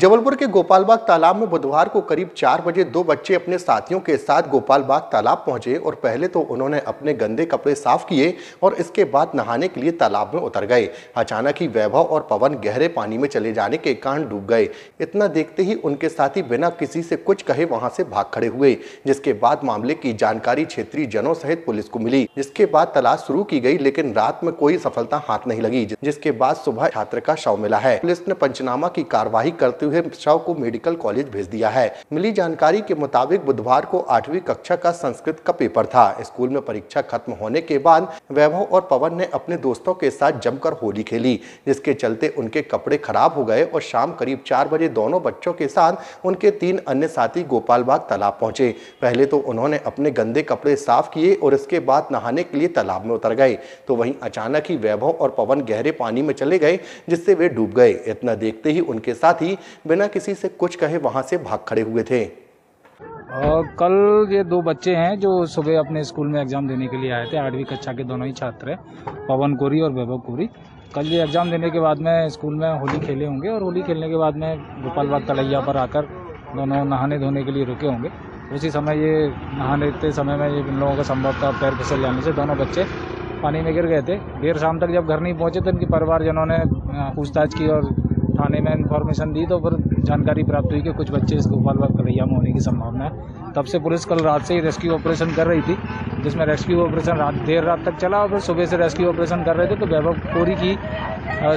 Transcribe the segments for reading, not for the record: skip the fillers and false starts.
जबलपुर के गोपालबाग तालाब में बुधवार को करीब 4 बजे दो बच्चे अपने साथियों के साथ गोपालबाग तालाब पहुंचे और पहले तो उन्होंने अपने गंदे कपड़े साफ किए और इसके बाद नहाने के लिए तालाब में उतर गए। अचानक ही वैभव और पवन गहरे पानी में चले जाने के कारण डूब गए। इतना देखते ही उनके साथी बिना किसी से कुछ कहे वहां से भाग खड़े हुए, जिसके बाद मामले की जानकारी क्षेत्रीय जनों सहित पुलिस को मिली, जिसके बाद तलाश शुरू की गई, लेकिन रात में कोई सफलता हाथ नहीं लगी, जिसके बाद सुबह छात्र का शव मिला है। पुलिस ने पंचनामा की कार्यवाही करते हुए शव को मेडिकल कॉलेज भेज दिया है। मिली जानकारी के मुताबिक बुधवार को 8वीं कक्षा का संस्कृत का पेपर था। स्कूल में परीक्षा खत्म होने के बाद वैभव और पवन ने अपने दोस्तों के साथ जमकर होली खेली, जिसके चलते उनके कपड़े खराब हो गए और शाम करीब 4 बजे दोनों बच्चों के साथ उनके 3 अन्य साथी गोपालबाग तालाब पहुंचे। पहले तो उन्होंने अपने गंदे कपड़े साफ किए और इसके बाद नहाने के लिए तालाब में उतर गए, तो वहीं अचानक ही वैभव और पवन गहरे पानी में चले गए, जिससे वे डूब गए। इतना देखते ही उनके साथी बिना किसी से कुछ कहे वहां से भाग खड़े हुए थे। कल ये 2 बच्चे हैं जो सुबह अपने स्कूल में एग्जाम देने के लिए आए थे। 8वीं कक्षा के दोनों ही छात्र हैं, पवन कोरी और वैभव कोरी। कल ये एग्जाम देने के बाद में स्कूल में होली खेले होंगे और होली खेलने के बाद में गोपालबाग तलैया पर आकर दोनों नहाने धोने के लिए रुके होंगे। उसी समय ये नहाने समय में ये इन लोगों का संभवतः पैर फिसल जाने से दोनों बच्चे पानी में गिर गए थे। देर शाम तक जब घर नहीं पहुंचे तो इनके परिवारजनों ने पूछताछ की और थाने में इन्फॉर्मेशन दी, तो फिर जानकारी प्राप्त हुई कि कुछ बच्चे इस गोपालबाग तलैया में होने की संभावना है। तब से पुलिस कल रात से ही रेस्क्यू ऑपरेशन कर रही थी, जिसमें रेस्क्यू ऑपरेशन देर रात तक चला और फिर सुबह से रेस्क्यू ऑपरेशन कर रहे थे। तो वैभव कोरी की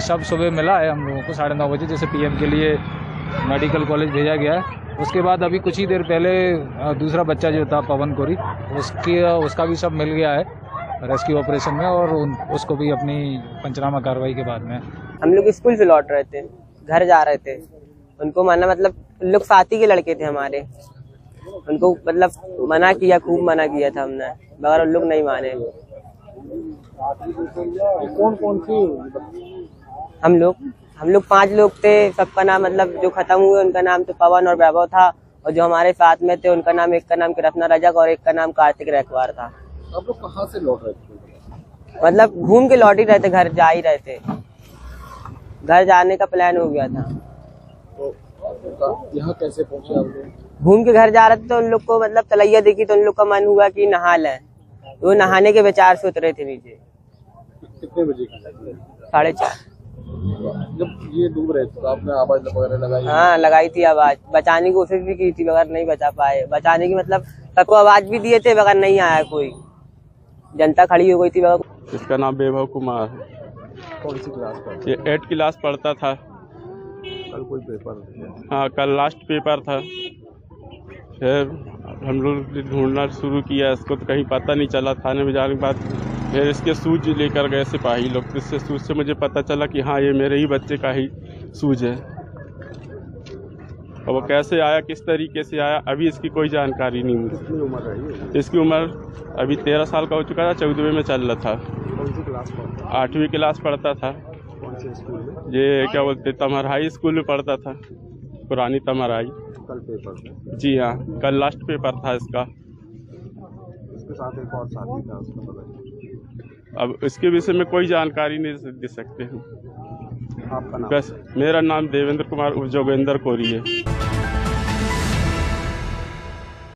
शव सुबह मिला है हम लोगों को 9:30 बजे, जैसे पीएम के लिए मेडिकल कॉलेज भेजा गया है। उसके बाद अभी कुछ ही देर पहले दूसरा बच्चा जो था पवन कोरी, उसका भी शव मिल गया है रेस्क्यू ऑपरेशन में, और उसको भी अपनी पंचनामा कार्रवाई के बाद में। हम लोग स्कूल से लौट रहे थे, घर जा रहे थे। उनको माना मतलब लोग साथी के लड़के थे हमारे, उनको मतलब मना किया, खूब मना किया था हमने, मगर उन लोग नहीं माने। कौन थे? हम लोग 5 लोग थे। सबका नाम मतलब जो खत्म हुए उनका नाम तो पवन और वैभव था, और जो हमारे साथ में थे उनका नाम, एक का नाम कृष्णा रजक और एक का नाम कार्तिक रैकवार था। आप लोग कहाँ से लौट रहे थे? मतलब घूम के लौट ही रहे थे, घर जा ही रहे थे, घर जाने का प्लान हो गया था। तो यहाँ कैसे पहुँचे आप लोग? घूम के घर जा रहे थे तो उन लोग को मतलब तलैया देखी तो उन लोग का मन हुआ कि नहा लें, तो वो नहाने के विचार से उतरे थे नीचे। कितने बजे? 4:30। जब ये डूब रहे थे तो आपने आवाज वगैरह लगाई? हाँ, लगाई थी आवाज, बचाने की कोशिश भी की थी, मगर नहीं बचा पाए। बचाने की मतलब सबको आवाज भी दिए थे, मगर नहीं आया कोई, जनता खड़ी हो गई थी। इसका नाम वैभव कुमार है। कौन सी क्लास का? ये 8th क्लास पढ़ता था। कल कोई पेपर? हाँ, कल लास्ट पेपर था। फिर हम लोग ढूंढना शुरू किया इसको, तो कहीं पता नहीं चला। थाने में जाने के बाद फिर इसके शूज लेकर गए सिपाही लोग, तो इससे शूज से मुझे पता चला कि हाँ, ये मेरे ही बच्चे का ही शूज है। और वो कैसे आया, किस तरीके से आया, अभी इसकी कोई जानकारी नहीं मुझे। कितनी उम्र है? इसकी उम्र अभी 13 साल का हो चुका था, 14वीं में चल रहा था। कौन सी क्लास पढ़ता? 8वीं क्लास पढ़ता था। कौन से स्कूल में? ये क्या बोलते, तमरहाई स्कूल में पढ़ता था, पुरानी तमरहाई। कल पेपर था? जी हाँ, कल लास्ट पेपर था इसका। इसके साथ एक और साथी था, उसका पता नहीं। अब इसके विषय में कोई जानकारी नहीं दे सकते हैं। आपका नाम? बस मेरा नाम देवेंद्र कुमार उर्फ जोगेंद्र कोरी है।